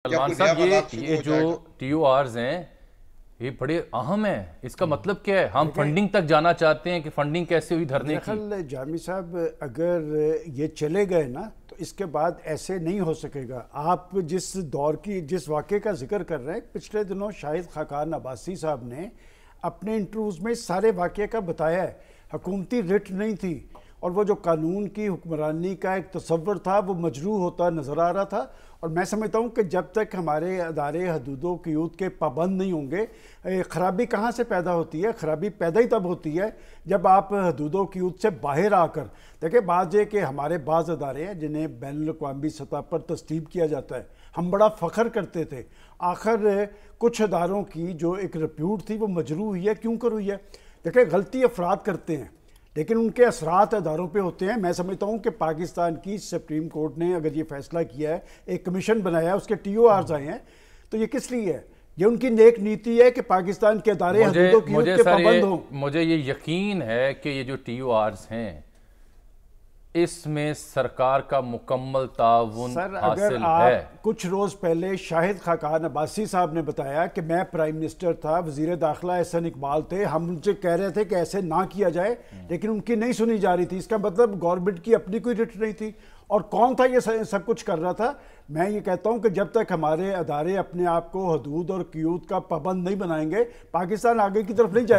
सलमान साहब ये जो TORs हैं ये बड़े अहम हैं। इसका मतलब क्या है? हम फंडिंग तक जाना चाहते हैं कि फंडिंग कैसे हुई धरने की? जामी साहब, अगर ये चले गए ना तो इसके बाद ऐसे नहीं हो सकेगा। आप जिस वाक़े का जिक्र कर रहे हैं, पिछले दिनों शाहिद खाकान अब्बासी साहब ने अपने इंटरव्यूज़ में सारे वाक़े का बताया है। हुकूमती रिट नहीं थी और वो जो कानून की हुक्मरानी का एक तसव्वुर था वो मजरू होता नज़र आ रहा था। और मैं समझता हूँ कि जब तक हमारे अदारे हदूदों क़यूद के पाबंद नहीं होंगे, ख़राबी कहाँ से पैदा होती है? ख़राबी पैदा ही तब होती है जब आप हदूदों क़यूद से बाहर आकर देखिए। बात ये कि हमारे बाज़ अदारे हैं जिन्हें बैनुल-अक़वामी सतह पर तस्लीम किया जाता है। हम बड़ा फ़ख्र करते थे। आखिर कुछ अदारों की जो एक रिप्यूट थी वो मजरू हुई है। क्यों कर हुई है? देखिए, गलती अफराद करते हैं लेकिन उनके असरात अदारों पे होते हैं। मैं समझता हूँ कि पाकिस्तान की सुप्रीम कोर्ट ने अगर ये फैसला किया है, एक कमीशन बनाया है, उसके TORs आए हैं, तो ये किस लिए है? ये उनकी नेक नीति है कि पाकिस्तान के अदारे हदूदों की के पाबंद हों। मुझे ये यकीन है कि ये जो TORs हैं इसमें सरकार का मुकम्मल ताउन हासिल है। कुछ रोज़ पहले शाहिद खाकान अब्बासी साहब ने बताया कि मैं प्राइम मिनिस्टर था, वज़ीर दाखिला एहसन इकबाल थे, हम उनसे कह रहे थे कि ऐसे ना किया जाए, लेकिन उनकी नहीं सुनी जा रही थी। इसका मतलब गवर्नमेंट की अपनी कोई रिट नहीं थी। और कौन था ये सब कुछ कर रहा था? मैं ये कहता हूँ कि जब तक हमारे अदारे अपने आप को हदूद और क़यूद का पाबंद नहीं बनाएंगे, पाकिस्तान आगे की तरफ नहीं जाएगा।